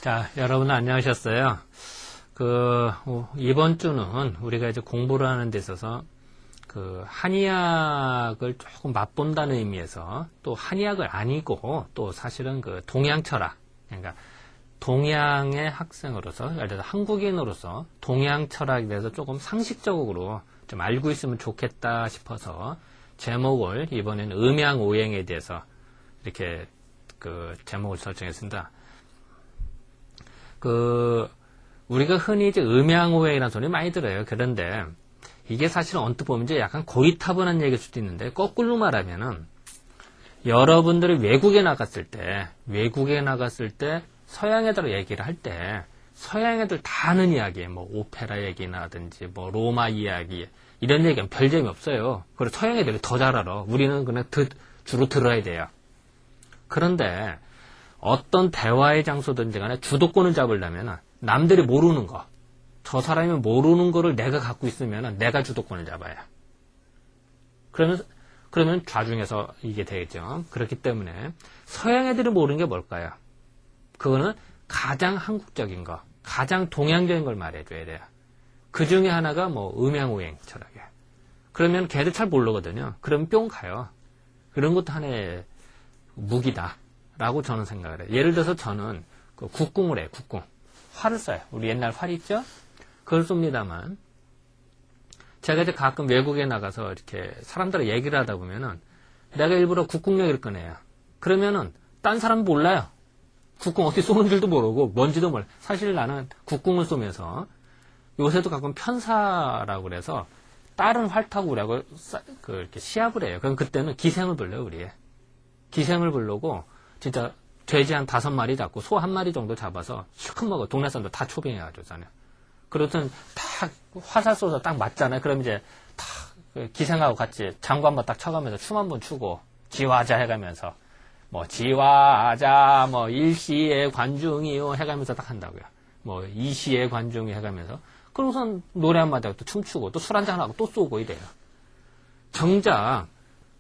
자, 여러분 안녕하셨어요. 이번 주는 우리가 이제 공부를 하는 데 있어서 한의학을 조금 맛본다는 의미에서 또 한의학을 아니고 또 사실은 동양 철학, 그러니까 동양의 학생으로서, 예를 들어서 한국인으로서 동양 철학에 대해서 조금 상식적으로 좀 알고 있으면 좋겠다 싶어서 제목을 이번에는 음양오행에 대해서 이렇게 제목을 설정했습니다. 우리가 흔히 이제 음양오행이라는 소리 많이 들어요. 그런데 이게 사실은 언뜻 보면 이제 약간 고리타분한 얘기일 수도 있는데, 거꾸로 말하면은 여러분들이 외국에 나갔을 때 서양 애들 얘기를 할 때 서양 애들 다 아는 이야기, 뭐 오페라 얘기나든지 뭐 로마 이야기 이런 얘기는 별 재미 없어요. 그리고 서양 애들이 더 잘 알아. 우리는 그냥 주로 들어야 돼요. 그런데 어떤 대화의 장소든지 간에 주도권을 잡으려면 남들이 모르는 거, 저 사람이 모르는 거를 내가 갖고 있으면 내가 주도권을 잡아야. 그러면 좌중에서 이게 되겠죠. 그렇기 때문에 서양 애들이 모르는 게 뭘까요? 그거는 가장 한국적인 거, 가장 동양적인 걸 말해줘야 돼요. 그 중에 하나가 뭐 음양오행 철학이에요. 그러면 걔들 잘 모르거든요. 그러면 뿅 가요. 그런 것도 하나의 무기다 라고 저는 생각을 해요. 예를 들어서 저는 국궁을 해요. 국궁. 활을 쏴요. 우리 옛날 활 있죠? 그걸 쏩니다만, 제가 이제 가끔 외국에 나가서 이렇게 사람들과 얘기를 하다 보면은 내가 일부러 국궁 얘기를 꺼내요. 그러면은 딴 사람 몰라요. 국궁 어떻게 쏘는 줄도 모르고 뭔지도 몰라요. 사실 나는 국궁을 쏘면서 요새도 가끔 편사라고 그래서 다른 활 타고 우리하고 이렇게 시합을 해요. 그럼 그때는 기생을 불러요, 우리. 기생을 부르고 진짜 돼지 한 5마리 잡고 소 1마리 정도 잡아서 실컷 먹어. 동네 사람들 다 초빙해가지고 잖아요. 그렇든 딱 화살 쏘서 딱 맞잖아요. 그럼 이제 딱 기생하고 같이 장구 한번 딱 쳐가면서 춤 한번 추고 지화자 해가면서 뭐 지화자 뭐 일시의 관중이요 해가면서 딱 한다고요. 뭐 이시의 관중이 해가면서 그러고선 노래 한마디 하고 또 춤추고 또 술 한잔 하고 또 쏘고 이래요. 정작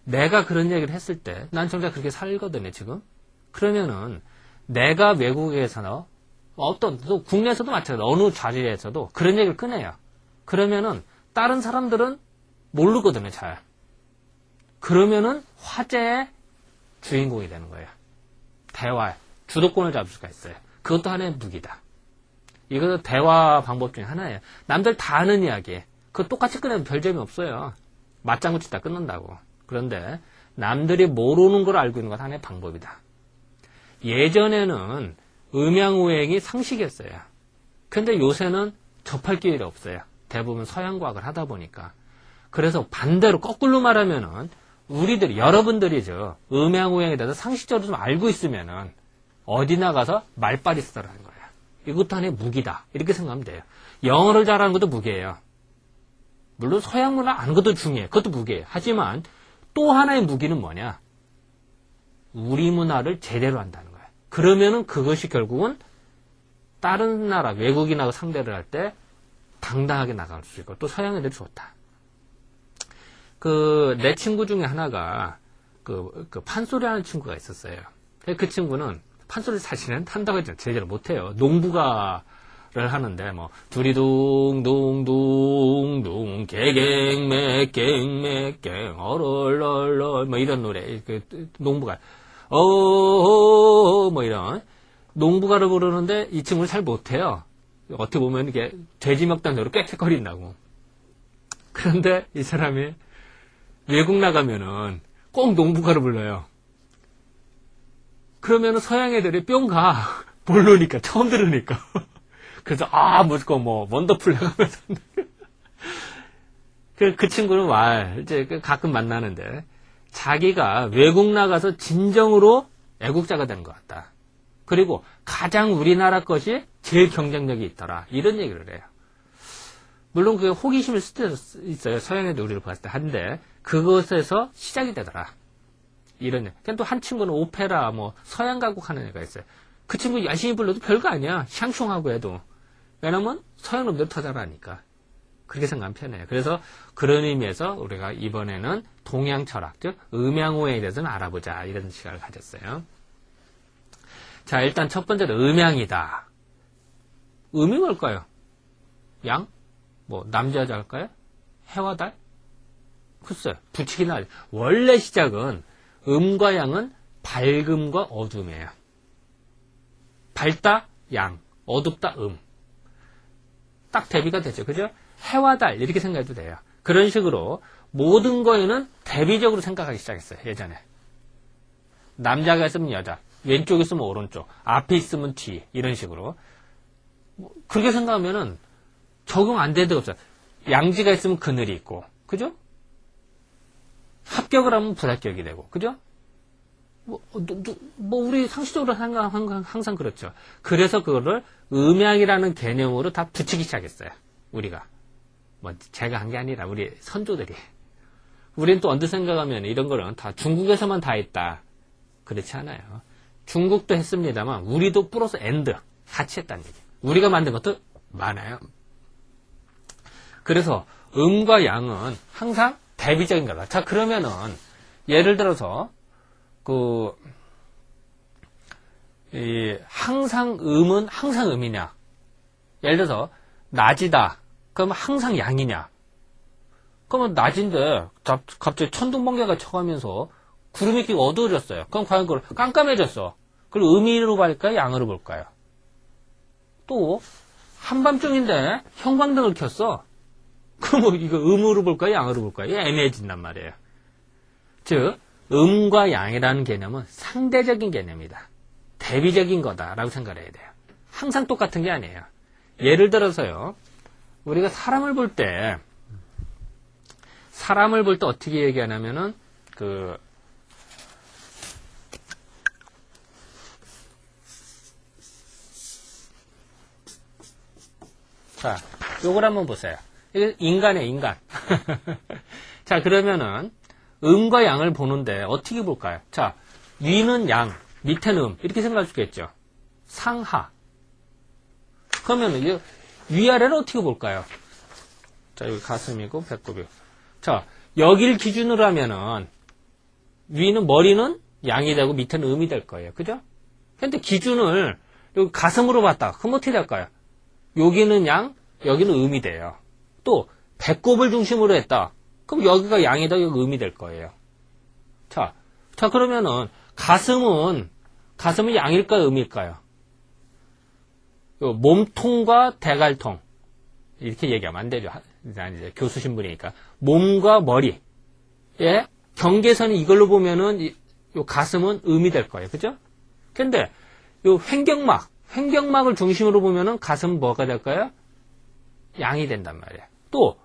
내가 그런 얘기를 했을 때 난 정작 그렇게 살거든요, 지금. 그러면은 내가 외국에서 또 국내에서도 마찬가지로 어느 자리에서도 그런 얘기를 꺼내요. 그러면은 다른 사람들은 모르거든요, 잘. 그러면은 화제의 주인공이 되는 거예요. 대화, 주도권을 잡을 수가 있어요. 그것도 하나의 무기다. 이것도 대화 방법 중에 하나예요. 남들 다 아는 이야기. 그거 똑같이 꺼내면 별 재미 없어요. 맞장구 치다 끝난다고. 그런데 남들이 모르는 걸 알고 있는 건 하나의 방법이다. 예전에는 음양오행이 상식이었어요. 근데 요새는 접할 기회가 없어요. 대부분 서양과학을 하다 보니까. 그래서 반대로 거꾸로 말하면은 여러분들이죠. 음양오행에 대해서 상식적으로 좀 알고 있으면은 어디 나가서 말빨이 쓰라는 거예요. 이것도 하나의 무기다. 이렇게 생각하면 돼요. 영어를 잘하는 것도 무기예요. 물론 서양 문화 아는 것도 중요해요. 그것도 무기예요. 하지만 또 하나의 무기는 뭐냐? 우리 문화를 제대로 한다는 거예요. 그러면은 그것이 결국은 다른 나라, 외국인하고 상대를 할 때 당당하게 나갈 수 있고 또 서양 애들이 좋다. 내 친구 중에 하나가 판소리 하는 친구가 있었어요. 그 친구는 판소리 사실은 한다고 했죠. 제대로 못해요. 농부가를 하는데 뭐 두리둥둥둥둥 개갱맥갱맥갱 어럴럴럴 뭐 이런 노래 농부가 뭐 이런 농부가를 부르는데 이 친구는 잘 못해요. 어떻게 보면 이게 돼지 먹던 대로 꽥꽥거린다고. 그런데 이 사람이 외국 나가면은 꼭 농부가를 불러요. 그러면은 서양 애들이 뿅 가. 모르니까 처음 들으니까. 그래서 무조건 뭐 원더풀 해가면서 그 친구는 이제 가끔 만나는데 자기가 외국 나가서 진정으로 애국자가 된 것 같다. 그리고 가장 우리나라 것이 제일 경쟁력이 있더라. 이런 얘기를 해요. 물론 그게 호기심일 수도 있어요. 서양 애들 우리를 봤을 때. 한데 그것에서 시작이 되더라. 이런 얘기. 또 한 친구는 오페라 뭐 서양 가곡 하는 애가 있어요. 그 친구 열심히 불러도 별거 아니야. 샹숑하고 해도. 왜냐면 서양 놈들 더 잘하니까. 그렇게 생각하면 편해요. 그래서 그런 의미에서 우리가 이번에는 동양 철학, 즉 음양오행에 대해서는 알아보자 이런 시간을 가졌어요. 자, 일단 첫 번째로 음양이다. 음이 뭘까요? 양? 뭐 남자 여자 할까요? 해와 달? 글쎄 붙이기나 하죠. 원래 시작은 음과 양은 밝음과 어둠이에요. 밝다 양, 어둡다 딱 대비가 되죠. 그죠? 해와 달 이렇게 생각해도 돼요. 그런 식으로 모든 거에는 대비적으로 생각하기 시작했어요. 예전에 남자가 있으면 여자, 왼쪽에 있으면 오른쪽, 앞에 있으면 뒤 이런 식으로 그렇게 생각하면은 적용 안 되는 데가 없어요. 양지가 있으면 그늘이 있고, 그죠? 합격을 하면 불합격이 되고, 그죠? 우리 상식적으로 항상 그렇죠. 그래서 그거를 음양이라는 개념으로 다 붙이기 시작했어요. 우리가. 제가 한 게 아니라 우리 선조들이. 우리는 또 언제 생각하면 이런 거는 다 중국에서만 다 했다. 그렇지 않아요. 중국도 했습니다만 우리도 플러스 앤드 같이 했다는 얘기예요. 우리가 만든 것도 많아요. 그래서 음과 양은 항상 대비적인 거다. 자, 그러면은 예를 들어서 항상 음은 항상 음이냐? 예를 들어서 낮이다. 그러면 항상 양이냐? 그러면 낮인데 갑자기 천둥번개가 쳐가면서 구름이 끼고 어두워졌어요. 그럼 과연 그걸 깜깜해졌어. 그걸 음으로 볼까요? 양으로 볼까요? 또 한밤중인데 형광등을 켰어. 그럼 이거 음으로 볼까요? 양으로 볼까요? 애매해진단 말이에요. 즉 음과 양이라는 개념은 상대적인 개념이다. 대비적인 거다라고 생각을 해야 돼요. 항상 똑같은 게 아니에요. 예를 들어서요. 우리가 사람을 볼 때 어떻게 얘기하냐면은 자, 요걸 한번 보세요. 이거 인간이에요, 인간. 자, 그러면은 음과 양을 보는데 어떻게 볼까요? 자, 위는 양, 밑에는 이렇게 생각할 수 있겠죠. 상하. 그러면 위아래를 어떻게 볼까요? 자, 여기 가슴이고 배꼽이고. 자, 여길 기준으로 하면은 위는 머리는 양이 되고 밑에는 음이 될 거예요. 그죠? 근데 기준을 여기 가슴으로 봤다. 그럼 어떻게 될까요? 여기는 양, 여기는 음이 돼요. 또 배꼽을 중심으로 했다. 그럼 여기가 양이다, 여기 음이 될 거예요. 자, 그러면은 가슴은 양일까요, 음일까요? 몸통과 대갈통 이렇게 얘기하면 안 되죠. 난 이제 교수 신분이니까 몸과 머리의 경계선이 이걸로 보면은 요 가슴은 음이 될 거예요, 그죠? 근데 요 횡격막을 중심으로 보면은 가슴은 뭐가 될까요? 양이 된단 말이에요. 또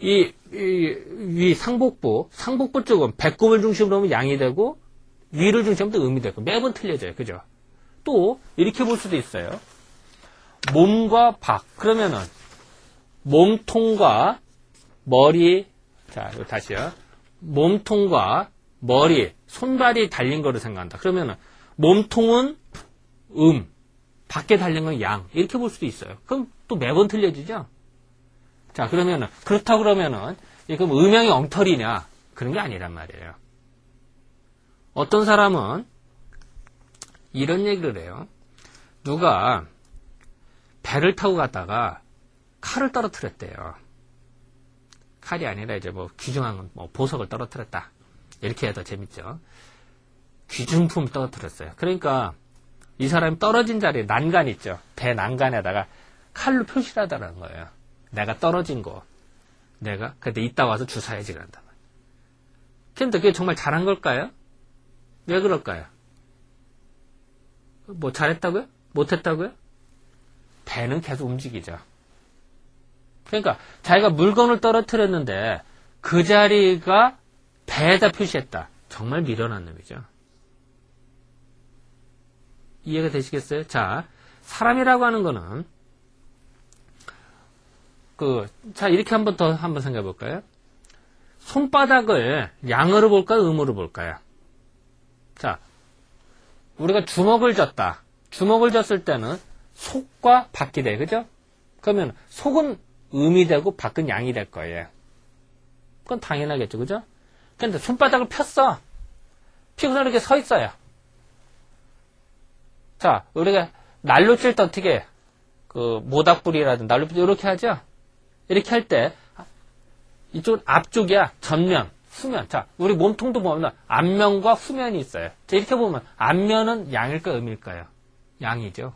위 상복부 쪽은 배꼽을 중심으로 하면 양이 되고 위를 중심으로 음이 되고 매번 틀려져요. 그죠? 또 이렇게 볼 수도 있어요. 몸과 박. 그러면은 몸통과 머리. 자, 이거 다시요. 몸통과 머리, 손발이 달린 거로 생각한다. 그러면은 몸통은 밖에 달린 건 양. 이렇게 볼 수도 있어요. 그럼 또 매번 틀려지죠? 자, 그렇다고 그러면은, 그럼 음양이 엉터리냐? 그런 게 아니란 말이에요. 어떤 사람은 이런 얘기를 해요. 누가 배를 타고 갔다가 칼을 떨어뜨렸대요. 칼이 아니라 이제 귀중한 보석을 떨어뜨렸다. 이렇게 해야 더 재밌죠. 귀중품 떨어뜨렸어요. 그러니까 이 사람이 떨어진 자리에 난간 있죠. 배 난간에다가 칼로 표시를 하다라는 거예요. 내가 떨어진 거. 근데 이따 와서 주사야지 그런다. 근데 그게 정말 잘한 걸까요? 왜 그럴까요? 잘했다고요? 못했다고요? 배는 계속 움직이죠. 그러니까 자기가 물건을 떨어뜨렸는데 그 자리가 배에다 표시했다. 정말 미련한 놈이죠. 이해가 되시겠어요? 자, 사람이라고 하는 거는 이렇게 한번 생각해 볼까요? 손바닥을 양으로 볼까요? 음으로 볼까요? 자, 우리가 주먹을 쥐었다. 주먹을 쥐었을 때는 속과 밖이 돼. 그죠? 그러면 속은 음이 되고 밖은 양이 될 거예요. 그건 당연하겠죠. 그죠? 근데 손바닥을 폈어. 피고서 이렇게 서 있어요. 자, 우리가 날로 찔 때 어떻게 해? 그 모닥불이라든 난로불 이렇게 하죠? 이렇게 할 때 이쪽은 앞쪽이야. 전면, 후면. 자, 우리 몸통도 보면 앞면과 후면이 있어요. 자, 이렇게 보면 앞면은 양일까요? 음일까요? 양이죠.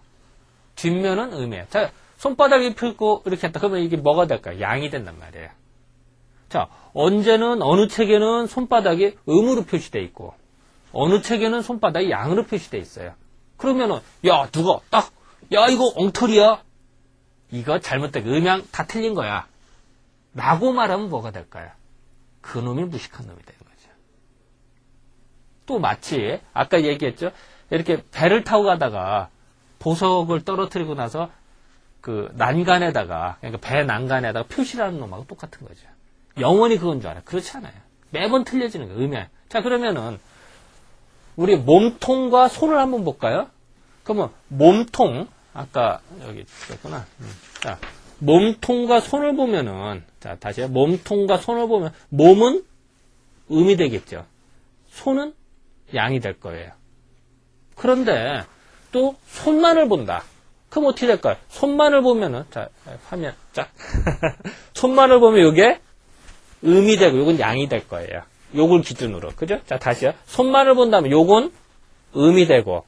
뒷면은 음이에요. 자, 손바닥이 펴고 이렇게 했다. 그러면 이게 뭐가 될까요? 양이 된단 말이에요. 자, 언제는 어느 책에는 손바닥이 음으로 표시되어 있고 어느 책에는 손바닥이 양으로 표시되어 있어요. 그러면은 야, 누가 딱 야, 이거 엉터리야. 이거 잘못된 음양 다 틀린 거야. 라고 말하면 뭐가 될까요? 그놈이 무식한 놈이 되는 거죠. 또 마치 아까 얘기했죠. 이렇게 배를 타고 가다가 보석을 떨어뜨리고 나서 그 난간에다가 그러니까 배 난간에다가 표시를 하는 놈하고 똑같은 거죠. 영원히 그건 줄 알아요. 그렇지 않아요. 매번 틀려지는 거예요. 음양. 자, 그러면은 우리 몸통과 손을 한번 볼까요? 그러면 몸통 아까 여기 있었구나. 자, 몸통과 손을 보면은 자, 다시요. 몸통과 손을 보면 몸은 음이 되겠죠. 손은 양이 될 거예요. 그런데 또 손만을 본다. 그럼 어떻게 될까요? 손만을 보면은 자, 화면 짝. 손만을 보면 이게 음이 되고 요건 양이 될 거예요. 요걸 기준으로. 그죠? 자, 다시요. 손만을 본다면 요건 음이 되고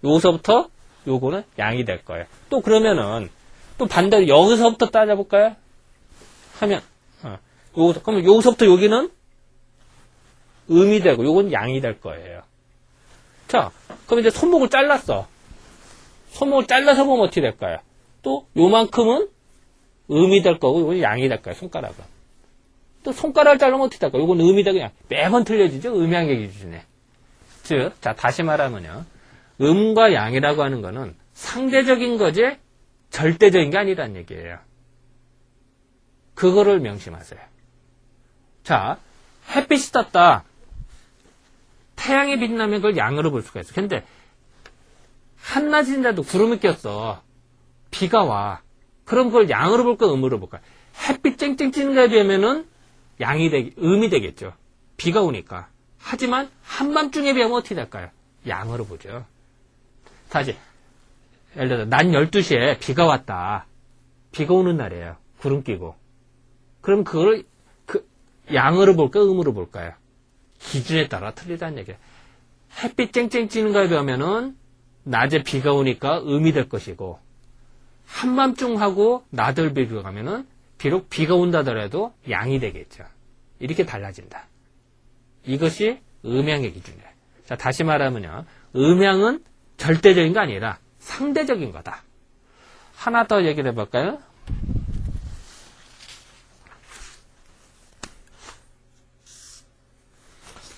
요서부터 요거는 양이 될 거예요. 또 그러면은 또 반대로 여기서부터 따져볼까요? 하면 요기서 그러면 여기서부터 여기는 음이 되고 요건 양이 될 거예요. 자, 그럼 이제 손목을 잘랐어. 손목을 잘라서 보면 어떻게 될까요? 또 요만큼은 음이 될 거고 요건 양이 될 거예요. 손가락은. 또 손가락을 자르면 어떻게 될까요? 요건 음이 되고 양. 매번 틀려지죠. 음양의 기준에. 즉, 자 다시 말하면요. 음과 양이라고 하는 거는 상대적인 거지 절대적인 게 아니란 얘기예요. 그거를 명심하세요. 자, 햇빛이 떴다. 태양이 빛나면 그걸 양으로 볼 수가 있어. 근데 한낮인데도 구름이 꼈어. 비가 와. 그럼 그걸 양으로 볼까 음으로 볼까? 햇빛 쨍쨍 찌는 거에 비하면은 음이 되겠죠. 비가 오니까. 하지만 한밤중에 비하면 어떻게 될까요? 양으로 보죠. 다시 예를 들어 낮 12시에 비가 왔다. 비가 오는 날이에요. 구름 끼고. 그럼 그걸 양으로 볼까 음으로 볼까요? 기준에 따라 틀리다는 얘기예요. 햇빛 쨍쨍 찌는 거에 비하면은 낮에 비가 오니까 음이 될 것이고 한밤중하고 낮을 비교하면은 비록 비가 온다더라도 양이 되겠죠. 이렇게 달라진다. 이것이 음양의 기준이에요. 자, 다시 말하면요. 음양은 절대적인 거 아니라 상대적인 거다. 하나 더 얘기를 해볼까요?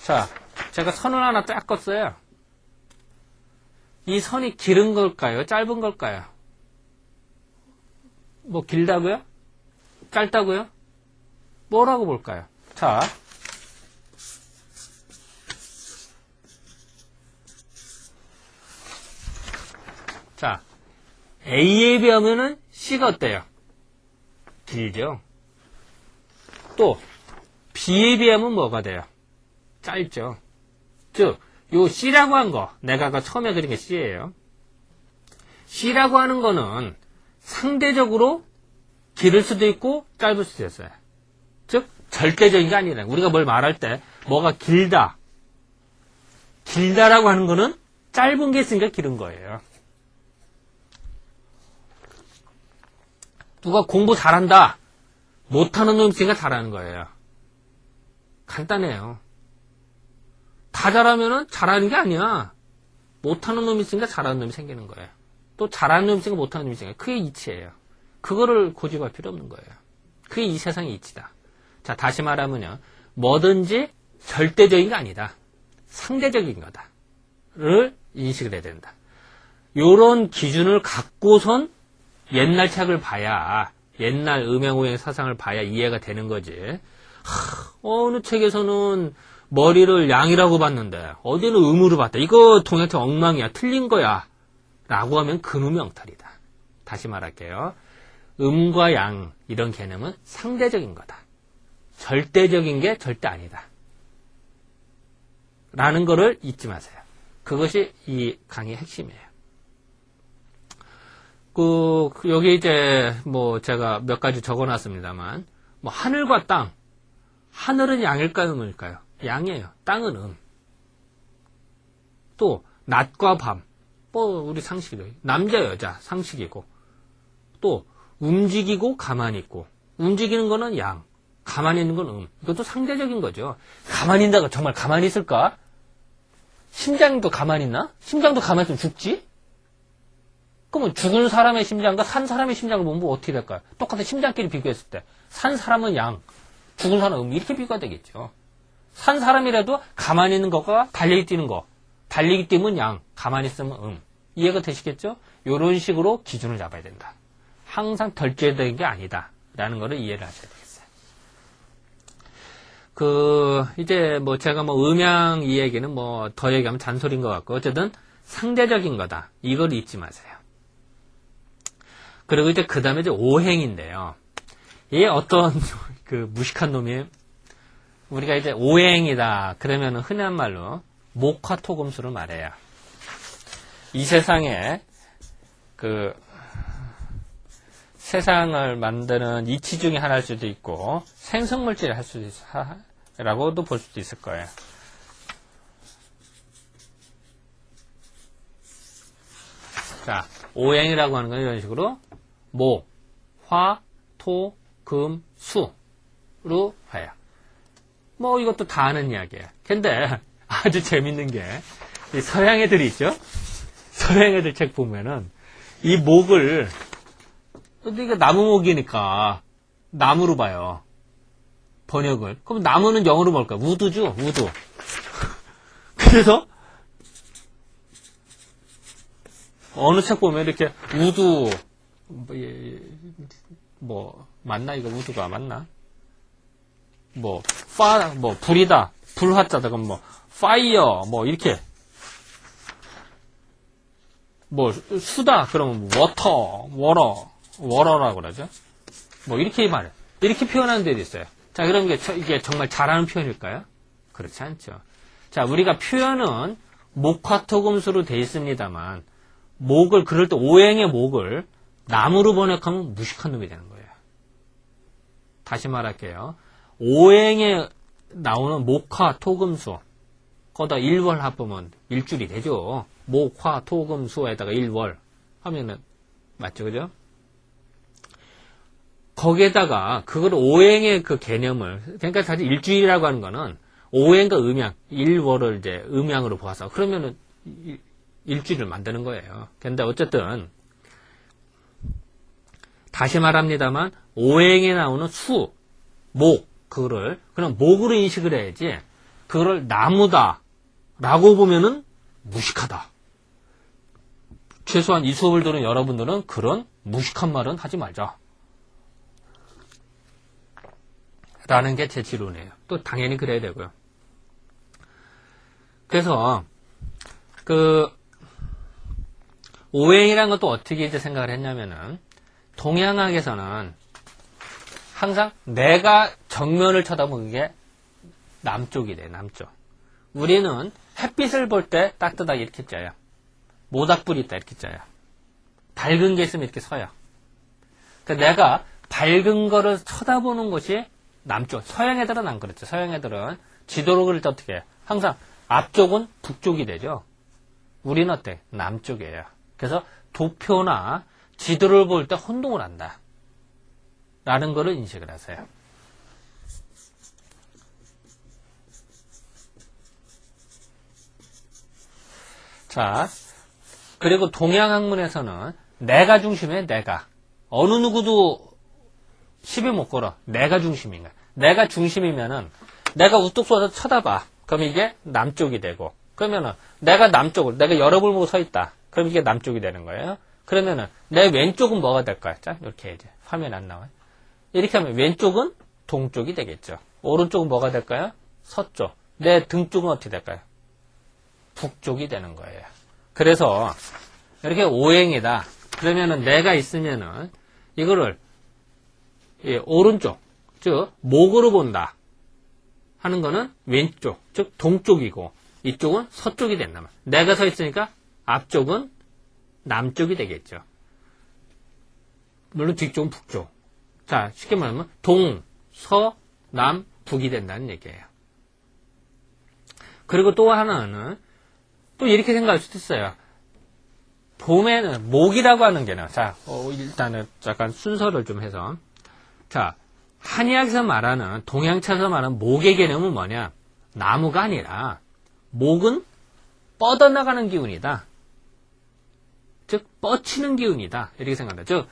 자, 제가 선을 하나 쫙 껐어요. 이 선이 길은 걸까요? 짧은 걸까요? 뭐 길다고요? 짧다고요? 뭐라고 볼까요? 자, A에 비하면은 C가 어때요? 길죠. 또 B에 비하면 뭐가 돼요? 짧죠. 즉, 요 C라고 한 거, 내가 아까 처음에 그린 게 C예요. C라고 하는 거는 상대적으로 길을 수도 있고 짧을 수도 있어요. 즉, 절대적인 게 아니라 우리가 뭘 말할 때 뭐가 길다. 길다라고 하는 거는 짧은 게 있으니까 길은 거예요. 누가 공부 잘한다. 못하는 놈 있으니까 잘하는 거예요. 간단해요. 다 잘하면은 잘하는 게 아니야. 못하는 놈이 있으니까 잘하는 놈이 생기는 거예요. 또 잘하는 놈이 있으니까 못하는 놈이 생겨요. 그게 이치예요. 그거를 고집할 필요 없는 거예요. 그게 이 세상의 이치다. 자, 다시 말하면요. 뭐든지 절대적인 게 아니다. 상대적인 거다를 인식을 해야 된다. 요런 기준을 갖고선 옛날 책을 봐야, 옛날 음양오행 사상을 봐야 이해가 되는 거지. 어느 책에서는 머리를 양이라고 봤는데 어디는 음으로 봤다. 이거 동양책 엉망이야. 틀린 거야. 라고 하면 그놈이 엉터리다. 다시 말할게요. 음과 양 이런 개념은 상대적인 거다. 절대적인 게 절대 아니다. 라는 거를 잊지 마세요. 그것이 이 강의의 핵심이에요. 여기 이제, 제가 몇 가지 적어 놨습니다만, 하늘과 땅. 하늘은 양일까요, 음일까요? 양이에요. 땅은 음. 또, 낮과 밤. 우리 상식이죠. 남자, 여자, 상식이고. 또, 움직이고, 가만히 있고. 움직이는 거는 양. 가만히 있는 건 음. 이것도 상대적인 거죠. 가만히 있다가 정말 가만히 있을까? 심장도 가만히 있나? 심장도 가만히 있으면 죽지? 그러면 죽은 사람의 심장과 산 사람의 심장을 보면 어떻게 될까요? 똑같은 심장끼리 비교했을 때. 산 사람은 양, 죽은 사람은 음. 이렇게 비교가 되겠죠. 산 사람이라도 가만히 있는 것과 달리기 뛰는 거. 달리기 뛰면 양, 가만히 있으면 음. 이해가 되시겠죠? 이런 식으로 기준을 잡아야 된다. 항상 덜죄되는 게 아니다. 라는 거를 이해를 하셔야 되겠어요. 이제 제가 음양 이 얘기는 더 얘기하면 잔소리인 것 같고, 어쨌든 상대적인 거다. 이걸 잊지 마세요. 그리고 이제 그 다음에 이제 오행인데요. 얘 어떤 무식한 놈이, 우리가 이제 오행이다. 그러면 흔한 말로 목화토금수를 말해요. 이 세상에 세상을 만드는 이치 중에 하나일 수도 있고, 생성물질을 할 수도 라고도 볼 수도 있을 거예요. 자, 오행이라고 하는 건 이런 식으로 목, 화, 토, 금, 수로 봐요. 이것도 다 아는 이야기예요. 근데 아주 재밌는 게 이 서양 애들이 있죠? 서양 애들 책 보면은 이 목을, 이게 나무목이니까 나무로 봐요. 번역을. 그럼 나무는 영어로 뭘까요? 우드죠? 우드. 그래서 어느 책 보면 이렇게 우드 맞나? 이거 우드가 맞나? 불이다. 불화자다. 그럼 파이어 이렇게 수다. 그러면 워러라고 그러죠. 이렇게 말해. 이렇게 표현하는 데도 있어요. 자, 그럼 이게 정말 잘하는 표현일까요? 그렇지 않죠. 자, 우리가 표현은 목화토금수로 되어 있습니다만, 그럴 때 오행의 목을 나무로 번역하면 무식한 놈이 되는 거예요. 다시 말할게요. 오행에 나오는 목화토금수, 거기다 일월 합하면 일줄이 되죠. 목화토금수에다가 일월 하면은, 맞죠, 그죠? 거기에다가 그걸 오행의 그 개념을, 그러니까 사실 일주일이라고 하는 거는 오행과 음양, 일월을 이제 음양으로 보아서 그러면은 일주일을 만드는 거예요. 근데 어쨌든 다시 말합니다만 오행에 나오는 수, 목, 그거를 그냥 목으로 인식을 해야지 그거를 나무다 라고 보면은 무식하다. 최소한 이 수업을 들은 여러분들은 그런 무식한 말은 하지 말자. 라는 게 제 지론이에요. 또 당연히 그래야 되고요. 그래서 오행이라는 것도 어떻게 이제 생각을 했냐면은 동양학에서는 항상 내가 정면을 쳐다보는 게 남쪽이 돼. 남쪽. 우리는 햇빛을 볼 때 따뜻하게 이렇게 쪄요. 모닥불이 있다 이렇게 쪄요. 밝은 게 있으면 이렇게 서요. 그러니까 내가 밝은 거를 쳐다보는 것이 남쪽. 서양 애들은 안 그렇죠. 서양 애들은 지도를 그릴 때 어떻게 해요? 항상 앞쪽은 북쪽이 되죠. 우리는 어때? 남쪽이에요. 그래서 도표나 지도를 볼 때 혼동을 한다. 라는 거를 인식을 하세요. 자, 그리고 동양학문에서는 내가 중심이에요. 내가. 어느 누구도 시비 못 걸어. 내가 중심인 거야. 내가 중심이면은 내가 우뚝 쏘서 쳐다봐. 그럼 이게 남쪽이 되고, 그러면은 내가 열어볼 보고 서 있다. 그럼 이게 남쪽이 되는 거예요. 그러면은 내 왼쪽은 뭐가 될까요? 자, 이렇게 해야지. 화면 안 나와요. 이렇게 하면 왼쪽은 동쪽이 되겠죠. 오른쪽은 뭐가 될까요? 서쪽. 내 등 쪽은 어떻게 될까요? 북쪽이 되는 거예요. 그래서 이렇게 오행이다. 그러면은 내가 있으면은 이거를 오른쪽, 즉 목으로 본다 하는 거는 왼쪽, 즉 동쪽이고 이쪽은 서쪽이 된다. 내가 서 있으니까 앞쪽은 남쪽이 되겠죠. 물론 뒤쪽은 북쪽. 자, 쉽게 말하면 동, 서, 남, 북이 된다는 얘기예요. 그리고 또 하나는 또 이렇게 생각할 수도 있어요. 봄에는 목이라고 하는 개념. 자, 일단은 약간 순서를 좀 해서. 자, 한의학에서 말하는, 동양차에서 말하는 목의 개념은 뭐냐? 나무가 아니라, 목은 뻗어나가는 기운이다. 즉, 뻗치는 기운이다. 이렇게 생각합니다. 즉,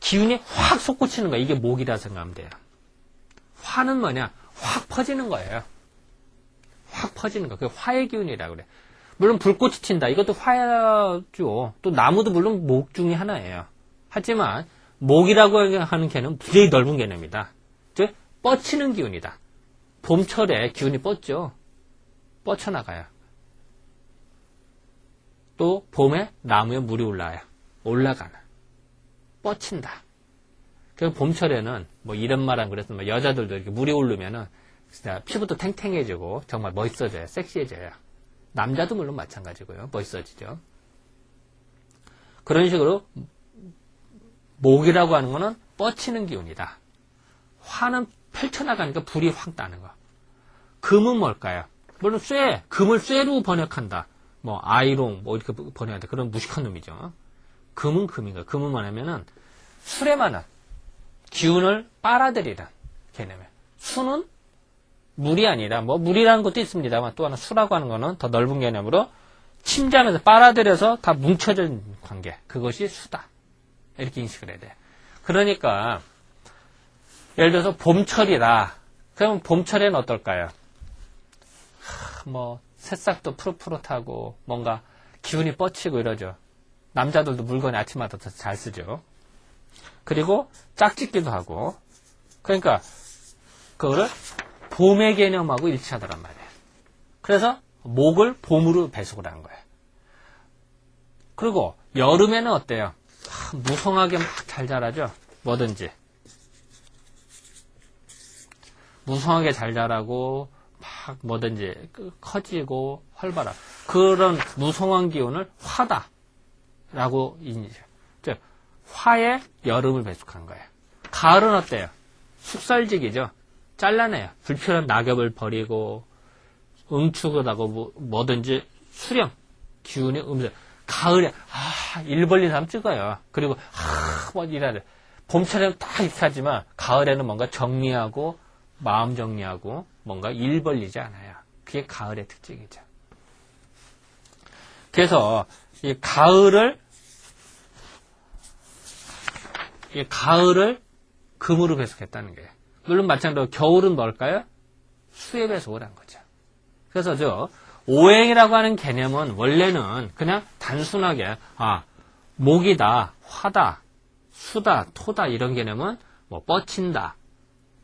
기운이 확 솟구치는 거야. 이게 목이라 생각하면 돼요. 화는 뭐냐? 확 퍼지는 거예요. 확 퍼지는 거. 그게 화의 기운이라고 그래. 물론 불꽃이 튄다. 이것도 화죠. 또 나무도 물론 목 중에 하나예요. 하지만 목이라고 하는 개념은 굉장히 넓은 개념이다. 즉 뻗치는 기운이다. 봄철에 기운이 뻗죠. 뻗쳐나가요. 또 봄에 나무에 물이 올라와요. 올라가는. 뻗친다. 그래서 봄철에는 뭐 이런 말 안 그래서 뭐 여자들도 이렇게 물이 오르면은 진짜 피부도 탱탱해지고 정말 멋있어져요. 섹시해져요. 남자도 물론 마찬가지고요. 멋있어지죠. 그런 식으로 목이라고 하는 거는 뻗치는 기운이다. 화는 펼쳐나가니까 불이 확 나는 거. 금은 뭘까요? 물론 금을 쇠로 번역한다. 뭐 아이롱 뭐 이렇게 번역한다. 그런 무식한 놈이죠. 금은 금인가? 금은 뭐냐면은 수레만한 기운을 빨아들이는 개념이에요. 수는 물이 아니라 뭐 물이라는 것도 있습니다만 또 하나 수라고 하는 거는 더 넓은 개념으로 침잠에서 빨아들여서 다 뭉쳐진 관계. 그것이 수다. 이렇게 인식을 해야 돼요. 그러니까 예를 들어서 봄철이다. 그럼 봄철에는 어떨까요? 뭐 새싹도 푸릇푸릇하고 뭔가 기운이 뻗치고 이러죠. 남자들도 물건이 아침마다 더 잘 쓰죠. 그리고 짝짓기도 하고. 그러니까 그거를 봄의 개념하고 일치하더란 말이에요. 그래서 목을 봄으로 배속을 한 거예요. 그리고 여름에는 어때요? 무성하게 막 잘 자라죠? 뭐든지. 무성하게 잘 자라고 막 뭐든지 커지고 활발하고 그런 무성한 기운을 화다라고 인지해요. 즉 화의 여름을 배속한 거예요. 가을은 어때요? 숙살지기죠. 잘라내요. 불필요한 낙엽을 버리고 응축을 하고 뭐든지 수령 기운이 가을에 일 벌린 사람 찍어요. 그리고 뭐 이래야 돼. 봄철에는 딱 이렇게 하지만 가을에는 뭔가 정리하고 마음 정리하고 뭔가 일 벌리지 않아요. 그게 가을의 특징이죠. 그래서 이 가을을 금으로 배속했다는 거예요. 물론 마찬가지로 겨울은 뭘까요? 수의 배속을 한 거죠. 그래서 오행이라고 하는 개념은 원래는 그냥 단순하게 목이다, 화다, 수다, 토다 이런 개념은 뭐 뻗친다,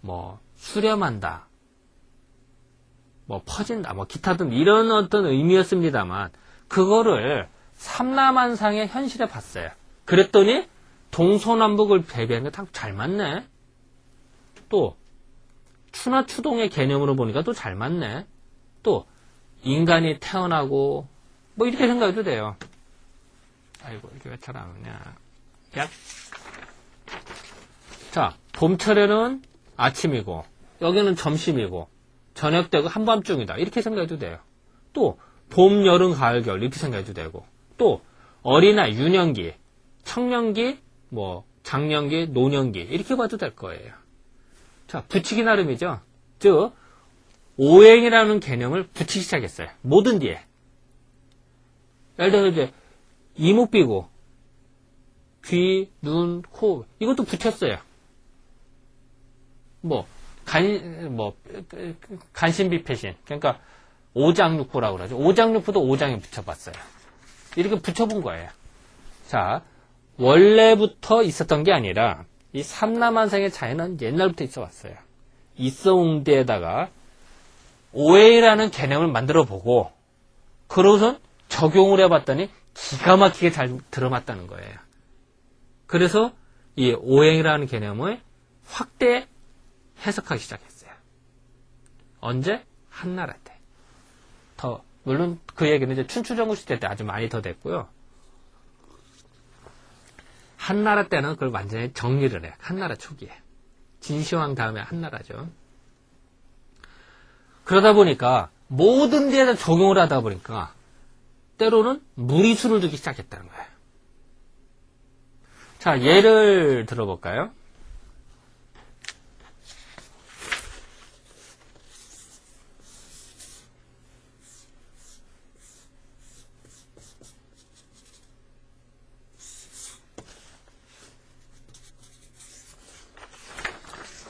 뭐 수렴한다, 뭐 퍼진다, 뭐 기타 등 이런 어떤 의미였습니다만 그거를 삼라만상의 현실에 봤어요. 그랬더니 동서남북을 대비하는 게 다 잘 맞네. 또 추나 추동의 개념으로 보니까 또 잘 맞네. 또 인간이 태어나고 뭐 이렇게 생각해도 돼요. 아이고 이게 왜 잘 안 오냐. 자, 봄철에는 아침이고 여기는 점심이고 저녁되고 한밤중이다. 이렇게 생각해도 돼요. 또 봄, 여름, 가을, 겨울 이렇게 생각해도 되고 또 어린아이, 유년기, 청년기, 뭐 장년기, 노년기 이렇게 봐도 될 거예요. 자, 붙이기 나름이죠. 즉 오행이라는 개념을 붙이기 시작했어요. 뭐든 뒤에. 예를 들어서 이제 이목비고 귀, 눈, 코 이것도 붙였어요. 간신비패신 그러니까 오장육부라고 그러죠. 오장육부도 오장에 붙여봤어요. 이렇게 붙여본 거예요. 자, 원래부터 있었던 게 아니라 이 삼라만상의 자연은 옛날부터 있어 왔어요. 있어온 데에다가 오해라는 개념을 만들어 보고 그러고선 적용을 해봤더니 기가 막히게 잘 들어맞다는 거예요. 그래서 이 오행이라는 개념을 확대 해석하기 시작했어요. 언제? 한나라 때. 물론 그 얘기는 이제 춘추전국 시대 때 아주 많이 더 됐고요. 한나라 때는 그걸 완전히 정리를 해요. 한나라 초기에. 진시황 다음에 한나라죠. 그러다 보니까 모든 데에다 적용을 하다 보니까 때로는 무리수를 두기 시작했다는 거예요. 자, 예를 들어볼까요?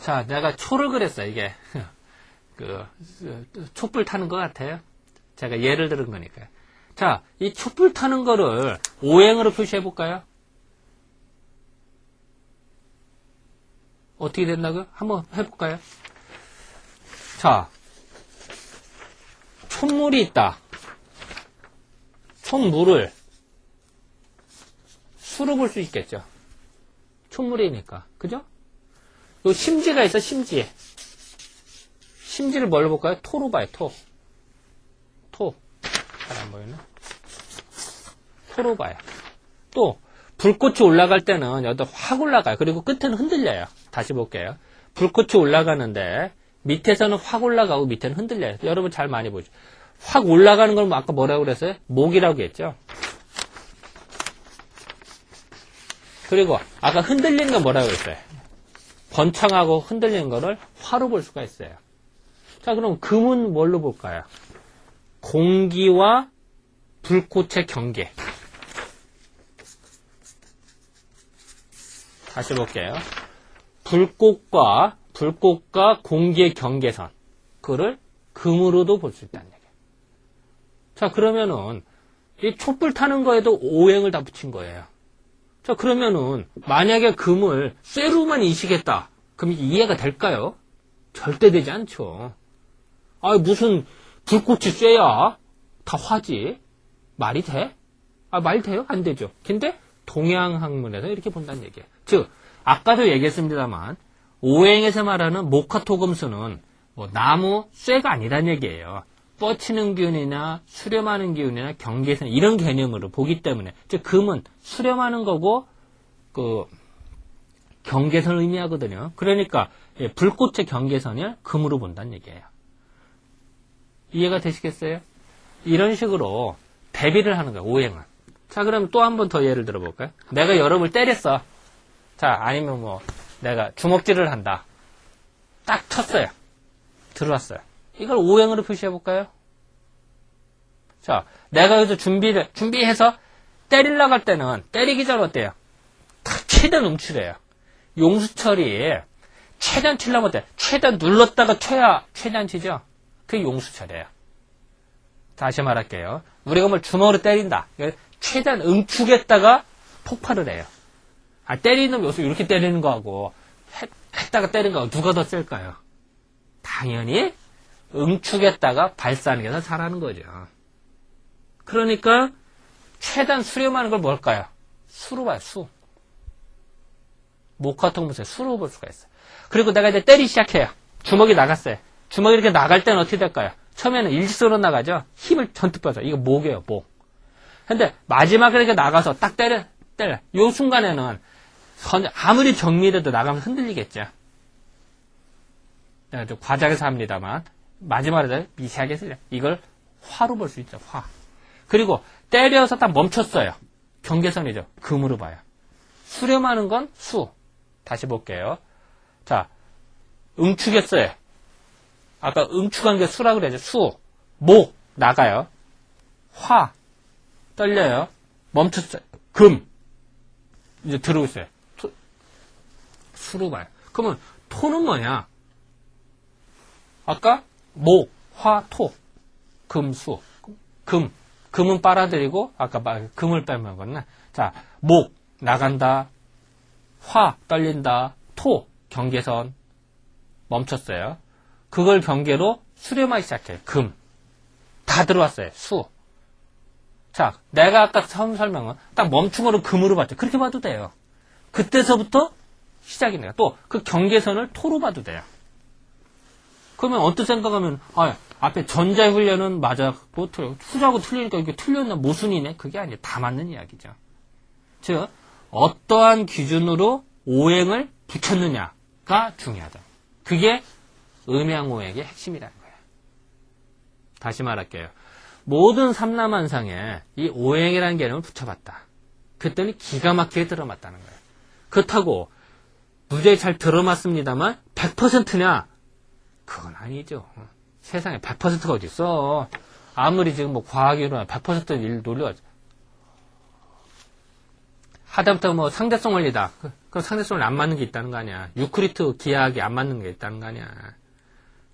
자, 내가 초를 그랬어요, 이게. 촛불 타는 것 같아요. 제가 예를 들은 거니까요. 자, 이 촛불 타는 거를 오행으로 표시해 볼까요? 어떻게 된다고요? 한번 해볼까요? 자, 촛물이 있다. 촛물을 수로 볼 수 있겠죠. 촛물이니까. 그죠? 요 심지가 있어, 심지. 심지를 뭘로 볼까요? 토로 봐요, 토. 토. 잘 안 보이네. 토로 봐요. 또, 불꽃이 올라갈 때는 여기다 확 올라가요. 그리고 끝에는 흔들려요. 다시 볼게요. 불꽃이 올라가는데, 밑에서는 확 올라가고 밑에는 흔들려요. 여러분 잘 많이 보죠. 확 올라가는 걸 아까 뭐라고 그랬어요? 목이라고 했죠. 그리고 아까 흔들리는 건 뭐라고 했어요? 번창하고 흔들리는 거를 화로 볼 수가 있어요. 자, 그럼 금은 뭘로 볼까요? 공기와 불꽃의 경계. 다시 볼게요. 불꽃과 공기의 경계선. 그거를 금으로도 볼 수 있다는 얘기예요. 자, 그러면은 이 촛불 타는 거에도 오행을 다 붙인 거예요. 자, 그러면은 만약에 금을 쇠로만 인식했다. 그럼 이해가 될까요? 절대 되지 않죠. 아, 무슨 불꽃이 쇠야? 다 화지. 말이 돼? 아, 말 돼요? 안 되죠. 근데 동양학문에서 이렇게 본다는 얘기예요. 즉, 아까도 얘기했습니다만 오행에서 말하는 목화토금수는 뭐 나무, 쇠가 아니란 얘기예요. 뻗치는 기운이나 수렴하는 기운이나 경계선 이런 개념으로 보기 때문에 즉 금은 수렴하는 거고 그 경계선을 의미하거든요. 그러니까 불꽃의 경계선을 금으로 본다는 얘기예요. 이해가 되시겠어요? 이런 식으로 대비를 하는 거예요. 오행은. 자, 그럼 또 한 번 더 예를 들어볼까요? 내가 여러분을 때렸어. 자, 아니면 뭐 내가 주먹질을 한다. 딱 쳤어요. 들어왔어요. 이걸 오행으로 표시해 볼까요? 자, 내가 여기서 준비해서 때리려고 할 때는 때리기 전 어때요? 최대한 움츠려요. 용수철이 최대한 치려면 어때요? 최대한 눌렀다가 쳐야 최대한 치죠? 그게 용수철이에요. 다시 말할게요. 우리가 뭘 주먹으로 때린다. 최대한 응축했다가 폭발을 해요. 아, 때리는 놈이 요새 이렇게 때리는 거하고 했다가 때리는 거하고 누가 더 셀까요? 당연히 응축했다가 발사하는 게 더 잘하는 거죠. 그러니까 최대한 수렴하는 걸 뭘까요? 수로 봐요, 수. 목화통무새 수로 볼 수가 있어요. 그리고 내가 이제 때리기 시작해요. 주먹이 나갔어요. 주먹이 이렇게 나갈 때는 어떻게 될까요? 처음에는 일직선으로 나가죠? 힘을 전투 빼서. 이거 목이에요, 목. 근데 마지막에 이렇게 나가서 딱 때려. 요 순간에는 아무리 정밀해도 나가면 흔들리겠죠. 내가 좀 과장해서 합니다만 마지막에 미세하게 쓰려. 이걸 화로 볼 수 있죠. 화. 그리고 때려서 딱 멈췄어요. 경계선이죠. 금으로 봐요. 수렴하는 건 수. 다시 볼게요. 자, 응축했어요. 아까 응축한 게 수라고 그랬죠. 수. 목. 나가요. 화. 떨려요. 멈췄어요. 금. 이제 들어오고 있어요. 수로 봐요. 그러면 토는 뭐냐? 아까 목, 화, 토. 금, 수. 금은 빨아들이고 아까 금을 빼면 거나. 자, 목 나간다. 화 떨린다. 토 경계선 멈췄어요. 그걸 경계로 수렴하기 시작해요. 금. 다 들어왔어요. 수. 자, 내가 아까 처음 설명은 딱 멈춘 거를 금으로 봤죠. 그렇게 봐도 돼요. 그때서부터 시작이네요. 또 그 경계선을 토로 봐도 돼요. 그러면 어떤 생각하면 앞에 전자훈련은 맞았고 후자고 틀리니까 이게 틀렸나 모순이네. 그게 아니에요. 다 맞는 이야기죠. 즉 어떠한 기준으로 오행을 붙였느냐가 중요하다. 그게 음양오행의 핵심이라는 거예요. 다시 말할게요. 모든 삼라만상에 이 오행이라는 개념을 붙여봤다. 그랬더니 기가 막히게 들어맞다는 거예요. 그렇다고 무지하게 잘 들어맞습니다만 100%냐? 그건 아니죠. 세상에 100%가 어디 있어. 아무리 지금 뭐 과학이 일어나 100% 일 놀려가지고. 하다부터 뭐 상대성 원리다. 그럼 상대성을 안 맞는 게 있다는 거 아니야. 유클리드 기하학이 안 맞는 게 있다는 거 아니야.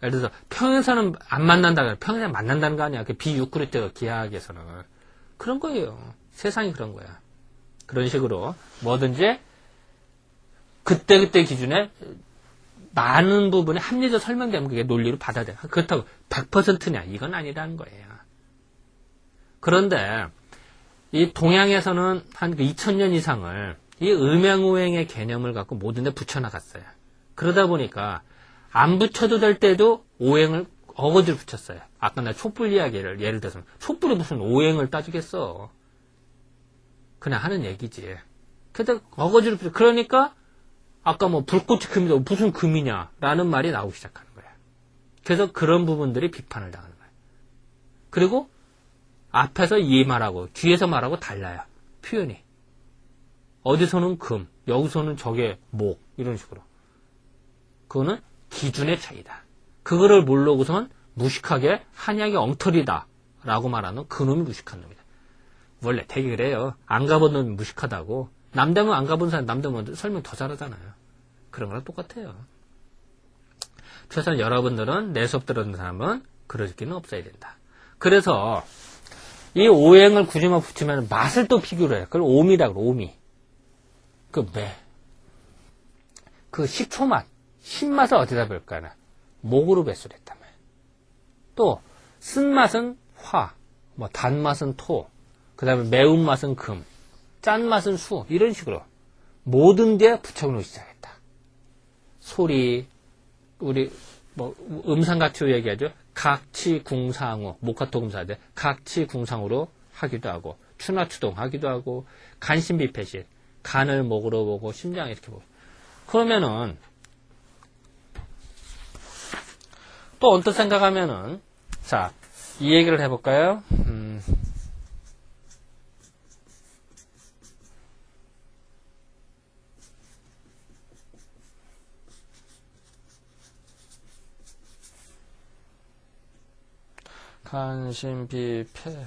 예를 들어서 평행선은 안 만난다. 평행선 만난다는 거 아니야. 그 비유클리드 기하학에서는. 그런 거예요. 세상이 그런 거야. 그런 식으로 뭐든지 그때그때 기준에 많은 부분에 합리적 설명되면 그게 논리로 받아들여. 그렇다고 100%냐? 이건 아니라는 거예요. 그런데 이 동양에서는 한 2000년 이상을 이 음양오행의 개념을 갖고 모든 데 붙여나갔어요. 그러다 보니까 안 붙여도 될 때도 오행을 어거지로 붙였어요. 아까 나 촛불 이야기를 예를 들어서 촛불이 무슨 오행을 따지겠어. 그냥 하는 얘기지. 그래도 어거지로 붙여. 그러니까 아까 뭐 불꽃이 금이다. 무슨 금이냐 라는 말이 나오기 시작하는 거예요. 그래서 그런 부분들이 비판을 당하는 거예요. 그리고 앞에서 이 말하고 뒤에서 말하고 달라요. 표현이. 어디서는 금, 여기서는 저게 목 이런 식으로. 그거는 기준의 차이다. 그거를 모르고선 무식하게 한약이 엉터리다 라고 말하는 그놈이 무식한 놈이다. 원래 되게 그래요. 안 가본 놈이 무식하다고. 남대문 안 가본 사람 남대문 설명 더 잘하잖아요. 그런 거랑 똑같아요. 최소한 여러분들은 내 수업 들었는 사람은 그럴 기는 없어야 된다. 그래서 이 오행을 굳이만 붙이면 맛을 또 비교를 해요. 그걸 오미라고 그래. 오미. 그 식초맛, 신맛을 어디다 볼까나? 목으로 배수를 했단 말이에요. 또 쓴맛은 화, 뭐 단맛은 토, 그 다음에 매운맛은 금, 짠맛은 수, 이런 식으로 모든 데 붙여놓기 시작했다. 소리, 우리 뭐 음상각치로 얘기하죠. 각치궁상우, 목화토금사인데 각치궁상우로 하기도 하고 추나추동 하기도 하고 간신비패실, 간을 목으로 보고 심장 이렇게 보고. 그러면은 또 언뜻 생각하면은 자, 이 얘기를 해볼까요? 간신비패.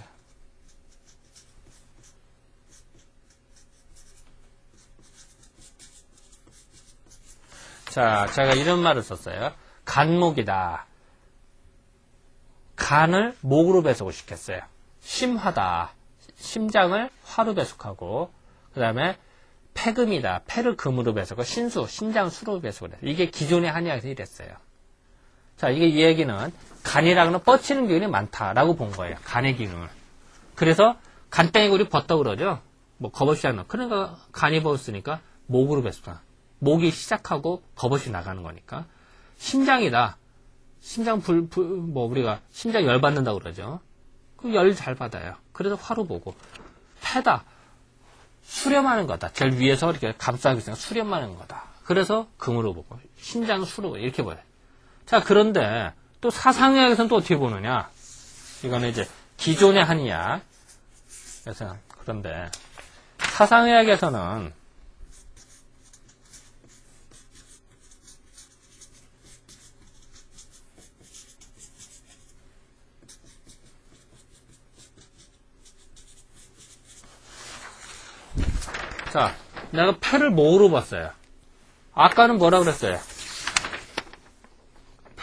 자, 제가 이런 말을 썼어요. 간목이다. 간을 목으로 배속을 시켰어요. 심하다. 심장을 화로 배속하고, 그 다음에 폐금이다. 폐를 금으로 배속하고, 신수, 심장 수로 배속을 해요. 이게 기존의 한의학에서 이랬어요. 자, 이게 이 얘기는 간이라고는 뻗치는 기운이 많다라고 본 거예요. 간의 기운을. 그래서 간땡이 우리 벗다 그러죠. 뭐 겁없이 하는. 그러니까 간이 벗었으니까 목으로 배속하. 목이 시작하고 겁없이 나가는 거니까. 심장이다. 심장 뭐 우리가 심장 열 받는다고 그러죠. 그 열 잘 받아요. 그래서 화로 보고. 폐다. 수렴하는 거다. 제일 위에서 이렇게 감싸기 위해서 수렴하는 거다. 그래서 금으로 보고. 심장 수로 이렇게 보여요. 자, 그런데 또 사상의학에서는 또 어떻게 보느냐? 이거는 이제 기존의 한의학. 그래서 그런데 사상의학에서는 자, 내가 폐를 목으로 봤어요. 아까는 뭐라 그랬어요?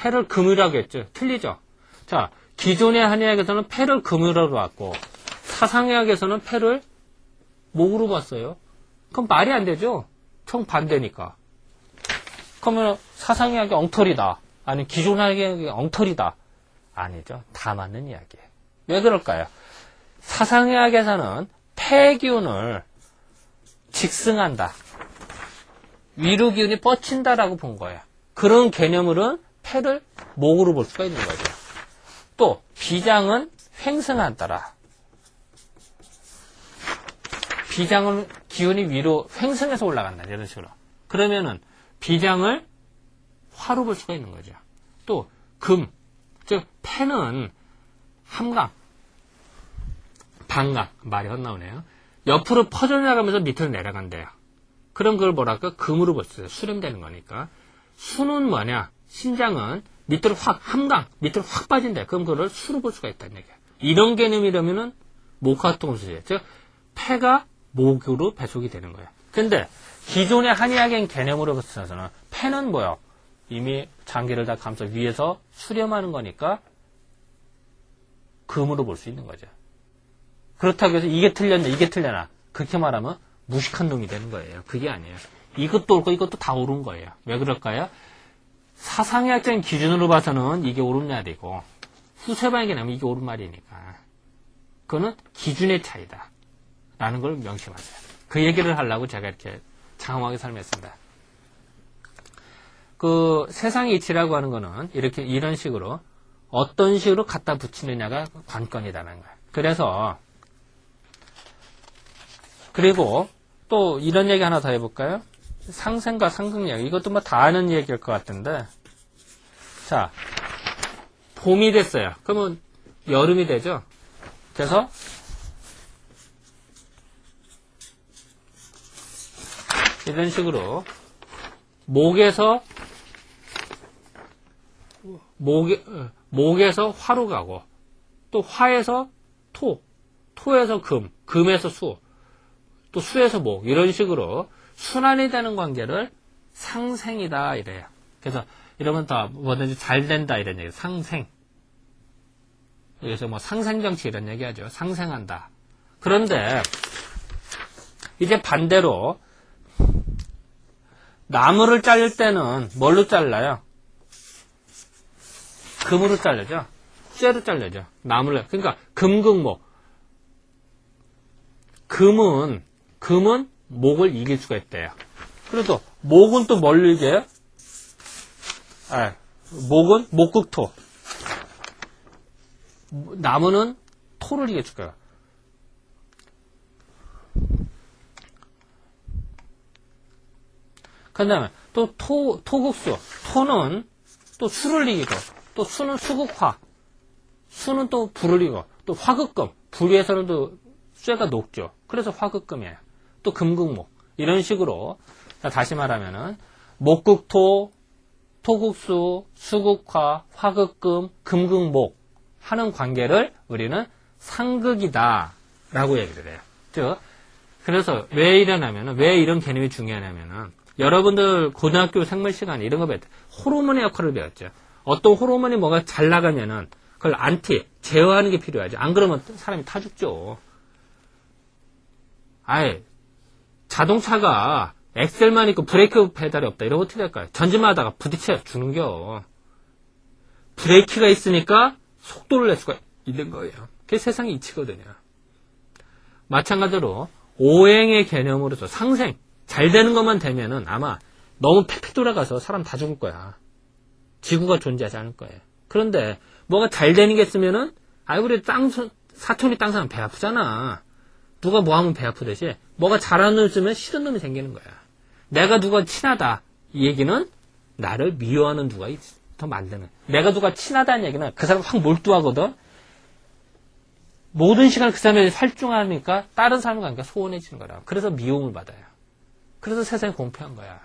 폐를 금이라고 했죠. 틀리죠? 자, 기존의 한의학에서는 폐를 금으로 봤고, 사상의학에서는 폐를 목으로 봤어요. 그럼 말이 안 되죠? 정반대니까. 그러면 사상의학이 엉터리다. 아니, 기존 한의학이 엉터리다. 아니죠. 다 맞는 이야기예요. 왜 그럴까요? 사상의학에서는 폐 기운을 직승한다. 위로 기운이 뻗친다라고 본 거예요. 그런 개념으로는 폐를 목으로 볼 수가 있는 거죠. 또 비장은 횡승한다라. 비장은 기운이 위로 횡성해서 올라간다. 이런 식으로. 그러면은 비장을 화로 볼 수가 있는 거죠. 또 금, 즉 패는 함강, 반강, 말이 헛나오네요. 옆으로 퍼져나가면서 밑으로 내려간대요. 그럼 그걸 뭐랄까? 금으로 볼 수 있어요. 수렴되는 거니까. 수는 뭐냐? 신장은 밑으로 확, 함강, 밑으로 확 빠진대. 그럼 그걸 수로 볼 수가 있다는 얘기야. 이런 개념이라면은 목화통수제. 즉, 패가 목으로 배속이 되는 거야. 근데 기존의 한의학의 개념으로 봐서는 패는 뭐야? 이미 장기를 다 감싸 위에서 수렴하는 거니까 금으로 볼 수 있는 거죠. 그렇다고 해서 이게 틀렸냐, 이게 틀려나. 그렇게 말하면 무식한 놈이 되는 거예요. 그게 아니에요. 이것도 옳고 이것도 다 옳은 거예요. 왜 그럴까요? 사상의학적인 기준으로 봐서는 이게 옳은 말이고 후세방의 개념은 이게 옳은 말이니까 그거는 기준의 차이다 라는 걸 명심하세요. 그 얘기를 하려고 제가 이렇게 장황하게 설명했습니다. 그 세상의 이치라고 하는 거는 이렇게 이런 식으로 어떤 식으로 갖다 붙이느냐가 관건이라는 거예요. 그래서 그리고 또 이런 얘기 하나 더 해볼까요? 상생과 상극력. 이것도 뭐 다 아는 얘기일 것 같은데. 자, 봄이 됐어요. 그러면 여름이 되죠. 그래서 이런 식으로 목에서 화로 가고 또 화에서 토, 토에서 금, 금에서 수, 또 수에서 목 이런 식으로 순환이 되는 관계를 상생이다 이래요. 그래서 이러면 다 뭐든지 잘 된다 이런 얘기. 상생. 여기서 뭐 상생정치 이런 얘기하죠. 상생한다. 그런데 이제 반대로 나무를 자를 때는 뭘로 잘라요? 금으로 잘라죠. 쇠로 잘라죠. 나무를. 그러니까 금극목. 금은 목을 이길 수가 있대요. 그래도 목은 또 뭘 이겨요? 목은 목극토. 나무는 토를 이길 거예요. 그 다음에 또 토국수. 토는 또 수를 이기고, 또 수는 수극화. 수는 또 불을 이기고, 또 화극금. 불에서는 또 쇠가 녹죠. 그래서 화극금이에요. 또 금극목. 이런 식으로, 다시 말하면은, 목극토, 토국수, 수극화, 화극금, 금극목 하는 관계를 우리는 상극이다. 라고 얘기를 해요. 즉, 그래서 왜 이러냐면은, 왜 이런 개념이 중요하냐면은, 여러분들 고등학교 생물 시간에 이런 거 배웠죠. 호르몬의 역할을 배웠죠. 어떤 호르몬이 뭐가 잘 나가면은, 그걸 제어하는 게 필요하죠. 안 그러면 사람이 타 죽죠. 자동차가 엑셀만 있고 브레이크 페달이 없다. 이러면 어떻게 될까요? 전진하다가 부딪혀 죽는겨. 브레이크가 있으니까 속도를 낼 수가 있는 거예요. 그게 세상의 이치거든요. 마찬가지로 오행의 개념으로서 상생, 잘 되는 것만 되면은 아마 너무 팩팩 돌아가서 사람 다 죽을 거야. 지구가 존재하지 않을 거예요. 그런데 뭐가 잘 되는 게 있으면은 우리 사촌이 땅 사람 배 아프잖아. 누가 뭐 하면 배 아프듯이 뭐가 잘하는 놈 있으면 싫은 놈이 생기는 거야. 내가 누가 친하다 이 얘기는 나를 미워하는 누가 더 만드는. 내가 누가 친하다는 얘기는 그 사람 확 몰두하거든. 모든 시간을 그 사람에 활중하니까 다른 사람과 관계가 소원해지는 거라. 그래서 미움을 받아요. 그래서 세상이 공평한 거야.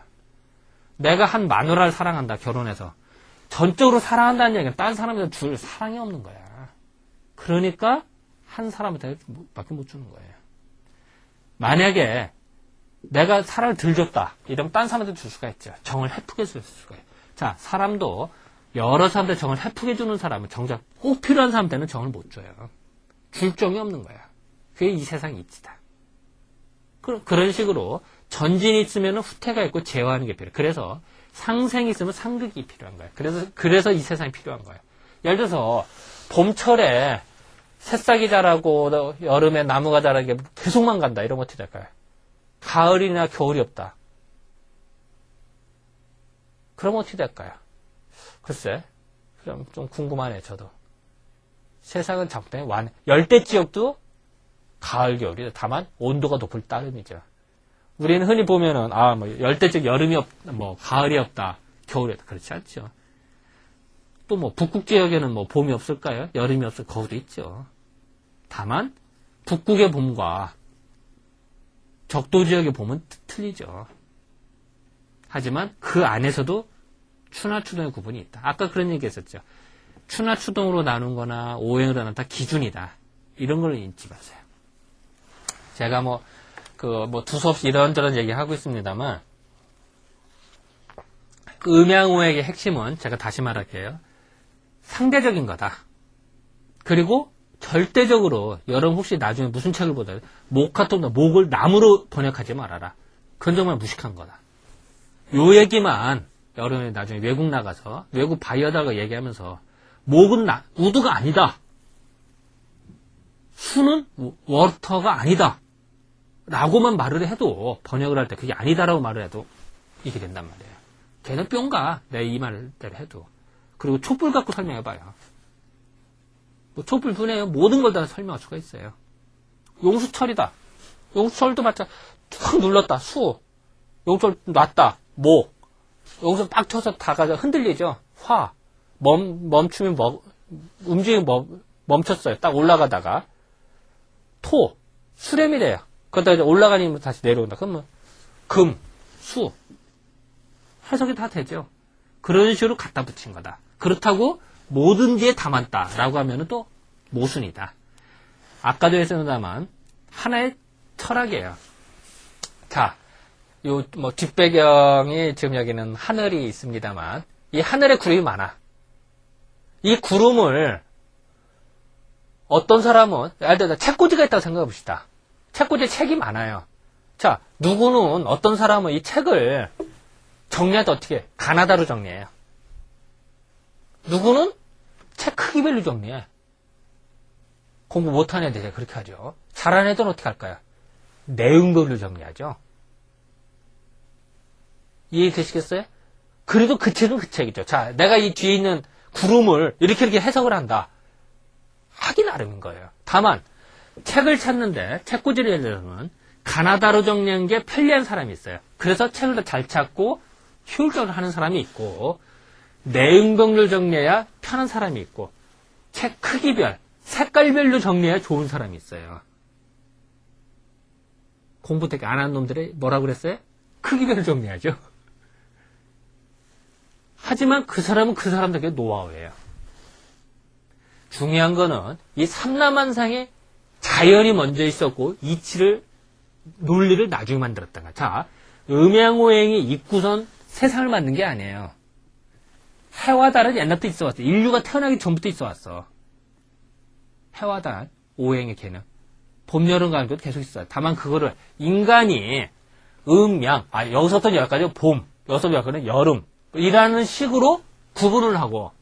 내가 한 마누라를 사랑한다 결혼해서 전적으로 사랑한다는 얘기는 다른 사람한테 줄 사랑이 없는 거야. 그러니까 한 사람한테 밖에 못 주는 거예요. 만약에 내가 사랑을 덜 줬다 이러면 다른 사람한테 줄 수가 있죠. 정을 헤프게 줄 수가 있어요. 자, 사람도 여러 사람한테 정을 헤프게 주는 사람은 정작 꼭 필요한 사람한테는 정을 못 줘요. 줄 정이 없는 거야. 그게 이 세상의 이치다. 그런 식으로 전진이 있으면 후퇴가 있고 제어하는 게 필요해요. 그래서 상생이 있으면 상극이 필요한 거예요. 그래서 이 세상이 필요한 거예요. 예를 들어서 봄철에 새싹이 자라고 여름에 나무가 자라게 계속만 간다. 이러면 어떻게 될까요? 가을이나 겨울이 없다. 그럼 어떻게 될까요? 글쎄, 좀 궁금하네, 저도. 세상은 적당히 열대 지역도 가을, 겨울이 다만 온도가 높을 따름이죠. 우리는 흔히 보면은 뭐 열대적 여름이 뭐 가을이 없다, 겨울이 없다 그렇지 않죠. 또 뭐 북극 지역에는 뭐 봄이 없을까요? 여름이 없을 거기도 있죠. 다만 북극의 봄과 적도 지역의 봄은 틀리죠. 하지만 그 안에서도 추나 추동의 구분이 있다. 아까 그런 얘기 했었죠. 추나 추동으로 나눈 거나 오행으로 나눈 다 기준이다. 이런 걸 잊지 마세요. 제가 두서없이 이런저런 얘기하고 있습니다만, 음양오행의 핵심은 제가 다시 말할게요. 상대적인 거다. 그리고 절대적으로, 여러분 혹시 나중에 무슨 책을 보더라도, 목 같은 목을 나무로 번역하지 말아라. 그건 정말 무식한 거다. 요 얘기만, 여러분이 나중에 외국 나가서, 외국 바이어다가 얘기하면서, 목은 우드가 아니다. 수는 워터가 아니다. 라고만 말을 해도, 번역을 할 때 그게 아니다라고 말을 해도, 이게 된단 말이에요. 걔는 뿅가. 내 이 말대로 해도. 그리고 촛불 갖고 설명해봐요. 뭐 촛불 분해요. 모든 걸 다 설명할 수가 있어요. 용수철이다. 용수철도 마찬 툭 눌렀다. 수. 용수철 놨다. 목. 여기서 빡 쳐서 다가서 흔들리죠. 화. 멈추면 움직임 멈췄어요. 딱 올라가다가. 토. 수렴이래요. 그러다 이제 올라가니면 다시 내려온다. 그러면 금, 수. 해석이 다 되죠. 그런 식으로 갖다 붙인 거다. 그렇다고 모든 게 담았다라고 하면은 또 모순이다. 아까도 했습니다만 하나의 철학이에요. 자, 요 뒷배경이 지금 여기는 하늘이 있습니다만 이 하늘에 구름이 많아. 이 구름을 어떤 사람은 예를 들어 책꽂이가 있다고 생각해 봅시다. 책꽂이에 책이 많아요. 자, 누구는 어떤 사람은 이 책을 정리할 때 어떻게 해? 가나다로 정리해요. 누구는 책 크기별로 정리해. 공부 못하는 애들이 그렇게 하죠. 잘하는 애들은 어떻게 할까요? 내용별로 정리하죠. 이해되시겠어요? 그래도 그 책은 그 책이죠. 자, 내가 이 뒤에 있는 구름을 이렇게 해석을 한다. 하기 나름인 거예요. 다만 책을 찾는데 책꽂이를 예를 들면 가나다로 정리한 게 편리한 사람이 있어요. 그래서 책을 더 잘 찾고 효율적으로 하는 사람이 있고 내용별로 정리해야 편한 사람이 있고 책 크기별, 색깔별로 정리해야 좋은 사람이 있어요. 공부 되게 안 하는 놈들이 뭐라고 그랬어요? 크기별로 정리하죠. 하지만 그 사람은 그 사람들에게 노하우예요. 중요한 거는 이 삼라만상에 자연이 먼저 있었고 이치를 논리를 나중에 만들었다는 거야. 자, 음양오행이 있고선 세상을 만든 게 아니에요. 해와 달은 옛날부터 있어 왔어. 인류가 태어나기 전부터 있어 왔어. 해와 달, 오행의 개는 봄, 여름, 가을 계속 있어요. 다만 그거를 인간이 음양, 여기서부터 여기까지 봄, 여기서부터 여기까지는 여름 이라는 식으로 구분을 하고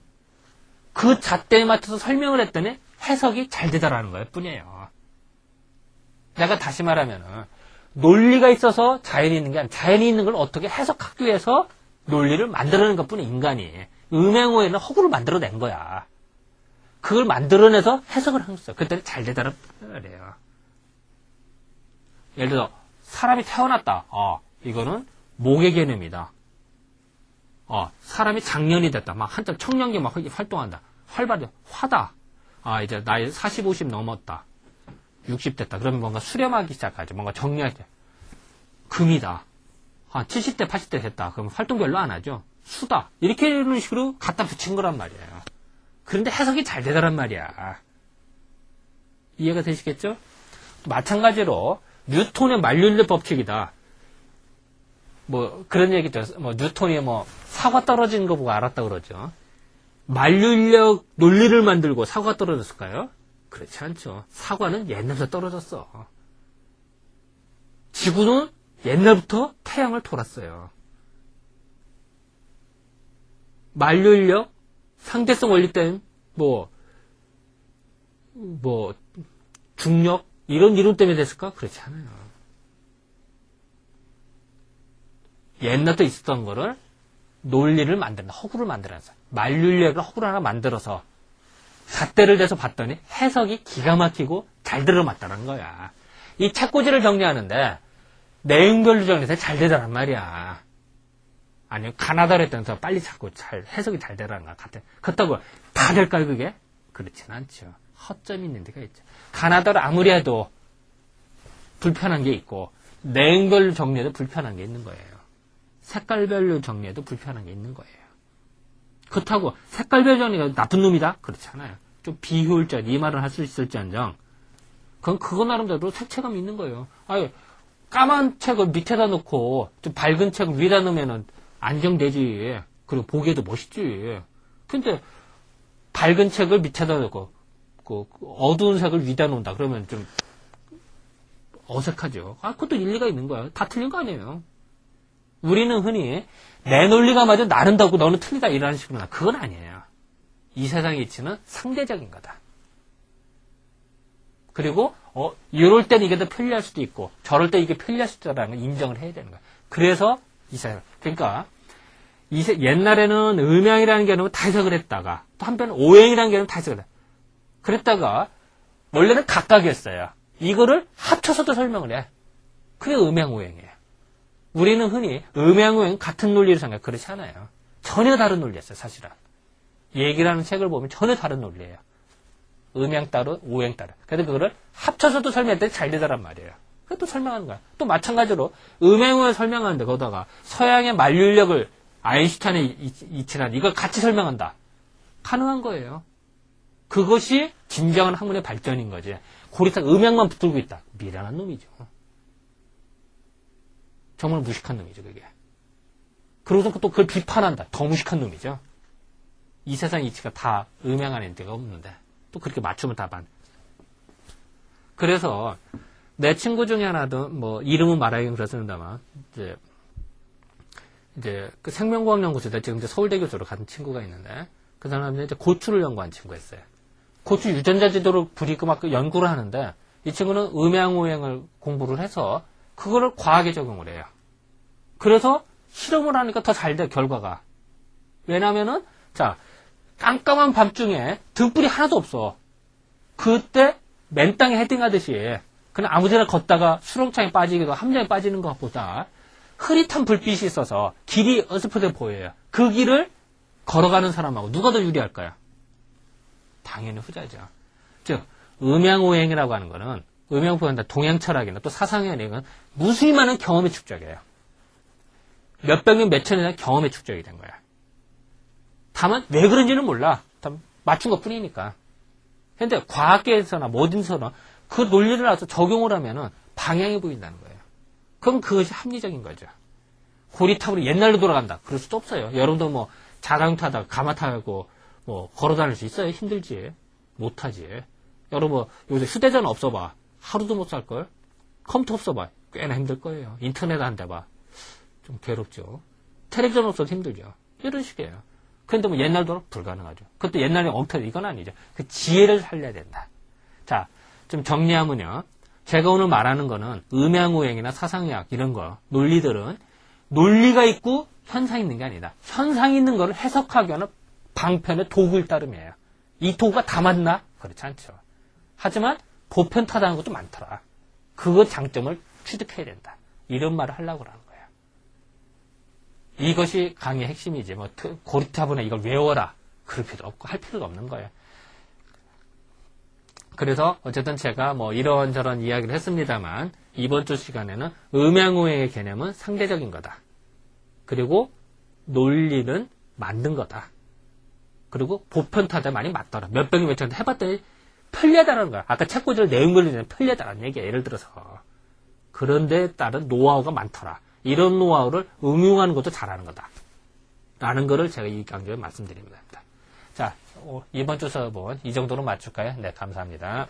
그 잣대에 맞춰서 설명을 했더니 해석이 잘 되더라는 거예요 뿐이에요. 내가 다시 말하면은 논리가 있어서 자연이 있는 게 아니라 자연이 있는 걸 어떻게 해석하기 위해서 논리를 만들어낸 것뿐이 인간이. 음양오에는 허구를 만들어낸 거야. 그걸 만들어내서 해석을 한 거였어. 그때는 잘 되더라 그래요. 예를 들어 사람이 태어났다. 이거는 목의 개념이다. 사람이 장년이 됐다. 막 한참 청년기 막 활동한다. 활발해. 화다. 이제 나이 40, 50 넘었다. 60 됐다. 그러면 뭔가 수렴하기 시작하죠. 뭔가 정리할 때. 금이다. 70대, 80대 됐다. 그러면 활동 별로 안 하죠. 수다. 이렇게 이런 식으로 갖다 붙인 거란 말이에요. 그런데 해석이 잘 되더란 말이야. 이해가 되시겠죠? 마찬가지로 뉴턴의 만륜의 법칙이다. 그런 얘기죠. 뉴턴이 사과 떨어진 거 보고 알았다 그러죠. 만륜력 논리를 만들고 사과가 떨어졌을까요? 그렇지 않죠. 사과는 옛날부터 떨어졌어. 지구는 옛날부터 태양을 돌았어요. 만륜력, 상대성 원리 때는 중력 이런 이론 때문에 됐을까? 그렇지 않아요. 옛날부터 있었던 거를 논리를 만든다. 허구를 만들어서 만륜력을 허구를 하나 만들어서 잣대를 대서 봤더니 해석이 기가 막히고 잘 들어맞다는 거야. 이 책꽂이를 정리하는데 내용별로 정리해서 잘 되더란 말이야. 아니, 가나다로 했더니 더 빨리 찾고 해석이 잘 되라는 거야. 그렇다고 다 될까요, 그게? 그렇진 않죠. 허점이 있는 데가 있죠. 가나다로 아무리 해도 불편한 게 있고, 내용별로 정리해도 불편한 게 있는 거예요. 색깔별로 정리해도 불편한 게 있는 거예요. 그렇다고 색깔별 정리가 나쁜 놈이다? 그렇지 않아요. 좀 비효율적, 이 말을 할 수 있을지언정, 그거 나름대로 색채감이 있는 거예요. 아유, 까만 책을 밑에다 놓고, 좀 밝은 책을 위에다 놓으면은 안정되지. 그리고 보기에도 멋있지. 근데, 밝은 책을 밑에다 놓고, 어두운 색을 위에다 놓는다. 그러면 좀, 어색하죠. 그것도 일리가 있는 거야. 다 틀린 거 아니에요. 우리는 흔히, 내 논리가 맞아 나른다고 너는 틀리다. 이라는 식으로 그건 아니에요. 이 세상의 이치는 상대적인 거다. 그리고 이럴 때는 이게 더 편리할 수도 있고 저럴 때 이게 편리할 수도 있다는 걸 인정을 해야 되는 거야. 그래서 이 세상, 그러니까 옛날에는 음양이라는 개념을 다 해석을 했다가 또 한편은 오행이라는 개념을 다 해석을 했다. 그랬다가 원래는 각각이었어요. 이거를 합쳐서도 설명을 해. 그게 음양오행이에요. 우리는 흔히 음양오행 같은 논리를 생각해. 그렇지 않아요. 전혀 다른 논리였어요, 사실은. 얘기라는 책을 보면 전혀 다른 논리예요. 음양 따로 오행 따로. 그래서 그거를 합쳐서도 설명했더니 잘 되더란 말이에요. 그것도 설명하는 거야. 또 마찬가지로 음양을 설명하는데 거기다가 서양의 만류력을 아인슈타인의 이치란 이걸 같이 설명한다. 가능한 거예요. 그것이 진정한 학문의 발전인 거지. 고리타 음양만 붙들고 있다. 미련한 놈이죠. 정말 무식한 놈이죠, 그게. 그러고서 또 그걸 비판한다. 더 무식한 놈이죠. 이 세상 이치가 다 음양 안에 데가 없는데. 또 그렇게 맞추면 답안. 그래서 내 친구 중에 하나도 뭐 이름은 말하기는 그렇습니다만 이제 그 생명과학연구소에 지금 이제 서울대 교수로 간 친구가 있는데 그 사람은 이제 고추를 연구한 친구였어요. 고추 유전자 지도를 부리고 막 연구를 하는데 이 친구는 음양오행을 공부를 해서 그거를 과학에 적용을 해요. 그래서 실험을 하니까 더 잘 돼, 결과가. 왜냐면은 자, 깜깜한 밤중에 등불이 하나도 없어. 그때 맨 땅에 헤딩하듯이 그냥 아무데나 걷다가 수렁창에 빠지기도 함정에 빠지는 것보다 흐릿한 불빛이 있어서 길이 어설프게 보여요. 그 길을 걸어가는 사람하고 누가 더 유리할까요? 당연히 후자죠. 즉 음양오행이라고 하는 거는 음양보다 동양철학이나 또 사상의 은행은 무수히 많은 경험의 축적이에요. 몇백 년, 몇천 년의 경험의 축적이 된 거야. 다만 왜 그런지는 몰라. 맞춘 것 뿐이니까. 근데 과학계에서나 뭐든서나 그 논리를 알아서 적용을 하면은 방향이 보인다는 거예요. 그럼 그것이 합리적인 거죠. 고리탑으로 옛날로 돌아간다. 그럴 수도 없어요. 여러분도 뭐 자전거 타다가 가마 타고 뭐 걸어 다닐 수 있어요? 힘들지. 못하지. 여러분 요새 휴대전화 없어봐. 하루도 못 살걸? 컴퓨터 없어봐. 꽤나 힘들 거예요. 인터넷 안 돼봐. 좀 괴롭죠. 텔레비전 없어도 힘들죠. 이런 식이에요. 그런데 뭐 옛날도 불가능하죠. 그것도 옛날에 엉터리 이건 아니죠. 그 지혜를 살려야 된다. 자, 좀 정리하면요. 제가 오늘 말하는 거는 음양오행이나 사상의학 이런 거 논리들은 논리가 있고 현상이 있는 게 아니다. 현상이 있는 거를 해석하기 위한 방편의 도구일 따름이에요. 이 도구가 다 맞나? 그렇지 않죠. 하지만 보편타당한 것도 많더라. 그거 장점을 취득해야 된다. 이런 말을 하려고 하는 거예요. 이것이 강의의 핵심이지. 뭐 고리타분해 이걸 외워라. 그럴 필요도 없고 할 필요도 없는 거예요. 그래서 어쨌든 제가 뭐 이런저런 이야기를 했습니다만 이번 주 시간에는 음양오행의 개념은 상대적인 거다. 그리고 논리는 만든 거다. 그리고 보편타대 많이 맞더라. 몇백 년 몇천 년 해봤더니 편리하다는 거야. 아까 책꽂이를 내용별로 편리하다는 얘기야. 예를 들어서. 그런데 따른 노하우가 많더라. 이런 노하우를 응용하는 것도 잘하는 거다. 라는 거를 제가 이 강좌에 말씀드립니다. 자, 이번 주 수업은 이 정도로 맞출까요? 네, 감사합니다.